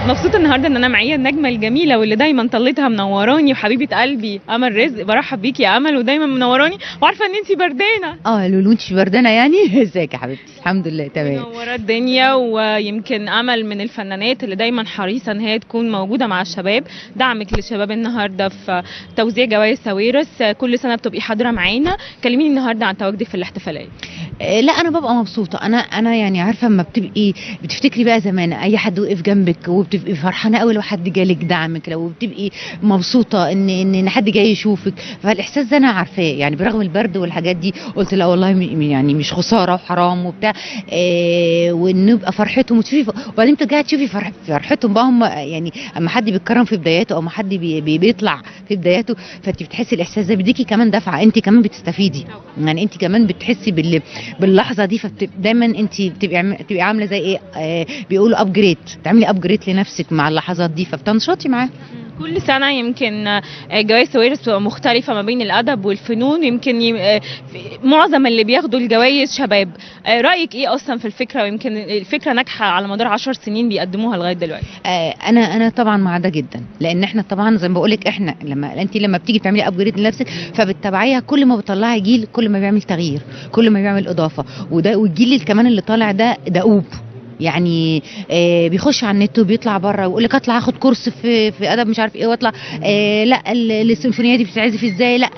مبسوطه النهارده ان انا معايا النجمه الجميله واللي دايما طلتها منوراني وحبيبه قلبي امل رزق. برحب بيكي يا امل، ودايما منوراني وعارفه ان انتي بردانه. لولو انت بردانه يعني. ازيك يا حبيبتي؟ الحمد لله تمام. منوره الدنيا. ويمكن امل من الفنانات اللي دايما حريصه ان هي تكون موجوده مع الشباب. دعمك للشباب النهارده في توزيع جوائز ساويرس، كل سنه بتبقي حاضره معانا. كلميني النهارده عن تواجدك في الاحتفاليه. لا انا ببقى مبسوطه. انا يعني عارفه اما بتبقي بتفتكري بقى زمان اي حد وقف جنبك وبتبقي فرحانه قوي لو حد جالك دعمك، لو بتبقي مبسوطه ان حد جاي يشوفك. فالاحساس ده انا عارفاه يعني برغم البرد والحاجات دي. قلت لا والله يعني مش خساره وحرام وبتاع. وان يبقى فرحتهم وتشوفي، وبعدين ترجعي تشوفي فرحتهم بقى هم يعني اما حد بيتكرم في بداياته او اما حد بيطلع في بداياته، فانت بتحسي الاحساس ده بيديكي كمان دفعه، انت كمان بتستفيدي. يعني انت كمان بتحسي باللحظه دي. فدايما انت بتبقي عامله زي ايه، بيقولوا ابجريد، تعملي ابجريد لنفسك مع اللحظات دي فبتنشطي معاها. كل سنة يمكن جوائز ساويرس بتبقى مختلفة ما بين الأدب والفنون. يمكن معظم اللي بياخدوا الجوائز شباب. رأيك إيه أصلا في الفكرة؟ ويمكن الفكرة ناجحة على مدار 10 سنين بيقدموها لغاية دلوقتي. أنا طبعا مع ده جدا، لأن إحنا طبعا زي ما بقولك إحنا لما بتيجي بتعملي أبجريد لنفسك فبتتابعيها، كل ما بتطلعي جيل كل ما بيعمل تغيير، كل ما بيعمل إضافة. والجيل كمان اللي طالع ده دؤوب يعني. بيخش على النت وبيطلع بره ويقول لك اطلع اخد كورس في ادب مش عارف ايه، واطلع لا السيمفونيه دي بتتعزف ازاي، لا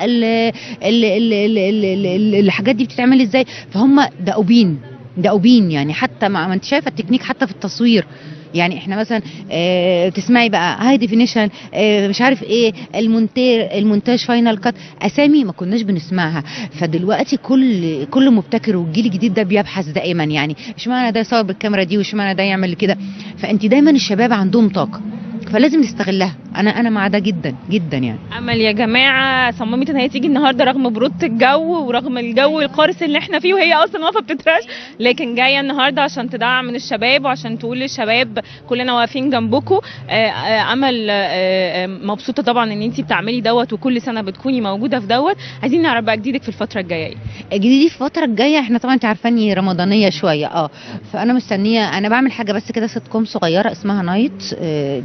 الحاجات دي بتتعمل ازاي. فهم دؤوبين يعني. حتى ما انت شايفه التكنيك حتى في التصوير. يعني احنا مثلا تسمعي بقى هاي ديفينيشن مش عارف ايه المونتاج فاينل كات، اسامي ما كناش بنسمعها. فدلوقتي كل مبتكر والجيل الجديد ده بيبحث دائما يعني اشمعنى ده يصور بالكاميرا دي واشمعنى ده يعمل كده. فانت دايما الشباب عندهم طاقه فلازم نستغلها. انا مع ده جدا جدا يعني. امل يا جماعه صممت ان هي تيجي النهارده رغم بروده الجو ورغم الجو القارس اللي احنا فيه، وهي اصلا واقفه بتترعش، لكن جايه النهارده عشان تدعم من الشباب وعشان تقول للشباب كلنا واقفين جنبكم. امل مبسوطه طبعا ان انت بتعملي دوت وكل سنه بتكوني موجوده في دوت. عايزين نعرف بقى جديدك في الفتره الجايه. جديدي في الفتره الجايه احنا طبعا انت عارفاني رمضانيه شويه. فانا مستنيه، انا بعمل حاجه بس كده سيت كوم صغيره اسمها نايت،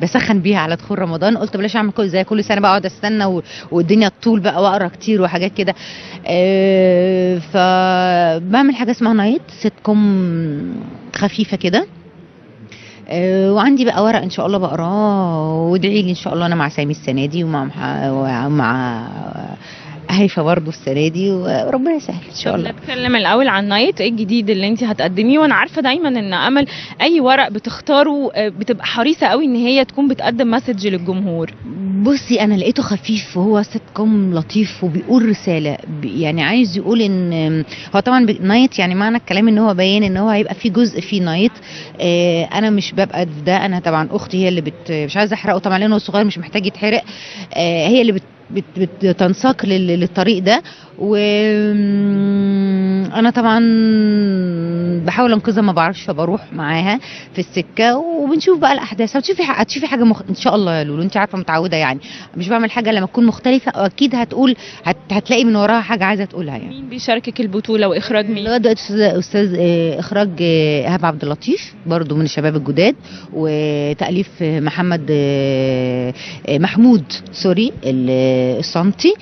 بسخن بيها على دخول رمضان. قلت بلاش اعمل زي كل سنه بقعد استنى والدنيا تطول بقى واقرا كتير وحاجات كده. فبعمل حاجه اسمها نايت سيت كوم خفيفه كده. وعندي بقى ورق ان شاء الله بقراه، وادعي لي ان شاء الله. انا مع سامي السنه دي ومع هيفا برضه السنه دي، وربنا يسهل ان شاء الله. نتكلم الاول عن نايت، ايه الجديد اللي انت هتقدميه؟ وانا عارفه دايما ان امل اي ورق بتختاره بتبقى حريصه قوي ان هي تكون بتقدم مسج للجمهور. بصي انا لقيته خفيف وهو سيت كوم لطيف وبيقول رساله، يعني عايز يقول ان هو طبعا نايت يعني معنى الكلام ان هو باين ان هو هيبقى في جزء في نايت. انا مش ببقى في ده، انا طبعا اختي هي اللي مش عايزه احرقه طبعا لانه صغير مش محتاج يتحرق. هي اللي بتنساق للطريق ده، وانا طبعا بحاول انقذها ما بعرفش فبروح معاها في السكه وبنشوف بقى الاحداث. هتشوفي حاجه ان شاء الله يا لولو. انت عارفه متعوده يعني مش بعمل حاجه لما تكون مختلفه واكيد هتلاقي من وراها حاجه عايزه تقولها يعني. مين بيشاركك البطوله واخراج مين؟ استاذ اخراج ايهاب عبد اللطيف برضو من الشباب الجداد، وتاليف محمود سوري الصمتي.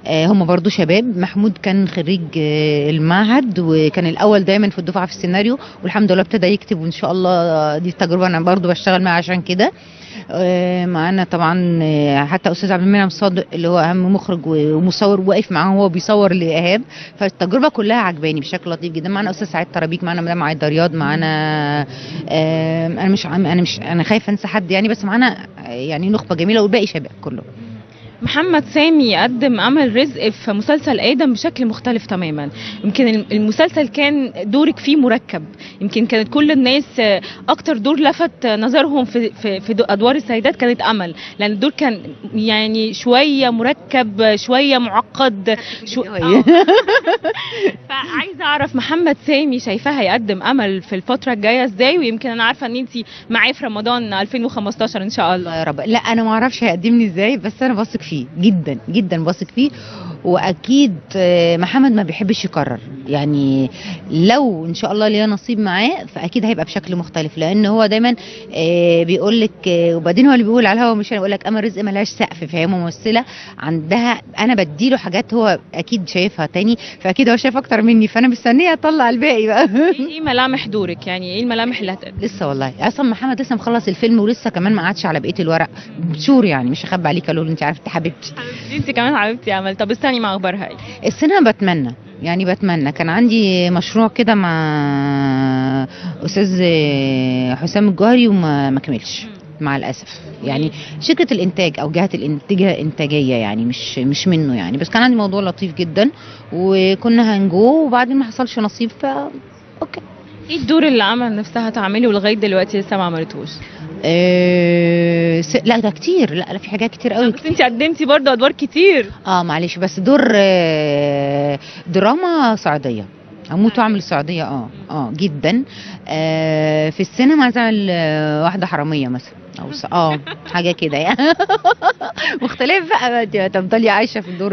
هم برضو شباب. محمود كان خريج المعهد وكان الاول دايما في الدفعه في السيناريو، والحمد لله ابتدى يكتب، وان شاء الله دي التجربه انا برضو بشتغل معاه عشان كده. معانا طبعا حتى استاذ عبد المنعم صادق اللي هو اهم مخرج ومصور واقف معاه وهو بيصور لايهاب. فالتجربه كلها عجباني بشكل لطيف جدا. معانا استاذ سعيد طرابيك، معانا مدام عايده رياض، معانا انا خايفه انسى حد يعني، بس معانا يعني نخبه جميله والباقي شباب كله. محمد سامي قدم امل رزق في مسلسل ادم بشكل مختلف تماما. يمكن المسلسل كان دورك فيه مركب، يمكن كانت كل الناس اكتر دور لفت نظرهم في ادوار السيدات كانت امل، لان الدور كان يعني شويه مركب شويه معقد فعايزه اعرف محمد سامي شايفاه هيقدم امل في الفتره الجايه ازاي؟ ويمكن انا عارفه ان انت معاه في رمضان 2015 ان شاء الله. يا رب. لا انا ما اعرفش هيقدمني ازاي، بس انا بثق فيه جدا جدا، بثق فيه واكيد محمد ما بيحبش يكرر، يعني لو ان شاء الله ليا نصيب معاه فاكيد هيبقى بشكل مختلف، لان هو دايما بيقول لك، وبعدين هو اللي بيقول على الهوا، مش انا بقول لك اما الرزق ملهاش سقف، فهي ممثله عندها، انا بديله حاجات هو اكيد شايفها تاني، فاكيد هو شايف اكتر مني، فانا مستنيه اطلع الباقي بقى. ايه ملامح دورك؟ يعني ايه الملامح اللي لسه والله اصلا محمد لسه مخلص الفيلم ولسه كمان ما قعدش على بقيه الورق شور، يعني مش هخبي عليك، قالوا انت عارفه حبيبتي. انت كمان حبيبتي يا امل. طب استني، مع اخبارها ايه؟ السينما بتمنى، يعني بتمنى، كان عندي مشروع كده مع استاذ حسام الجوهري وما كملش مع الاسف، يعني شركه الانتاج او جهه الانتاجيه يعني مش منه يعني، بس كان عندي موضوع لطيف جدا وكنا هنجو وبعدين ما حصلش نصيب، ف اوكي. ايه الدور اللي عمل نفسها تعمله ولغايه دلوقتي لسه ما عملتوش؟ لا ده كتير، لا في حاجات كتير قوي. بس انت قدمتي برضه ادوار كتير. معلش، بس دور دراما سعوديه، اموت واعمل السعوديه، جدا. في السينما عايزه اعمل واحده حراميه مثلا، او حاجه كده يعني. مختلف بقى، تفضلي عايشه في الدور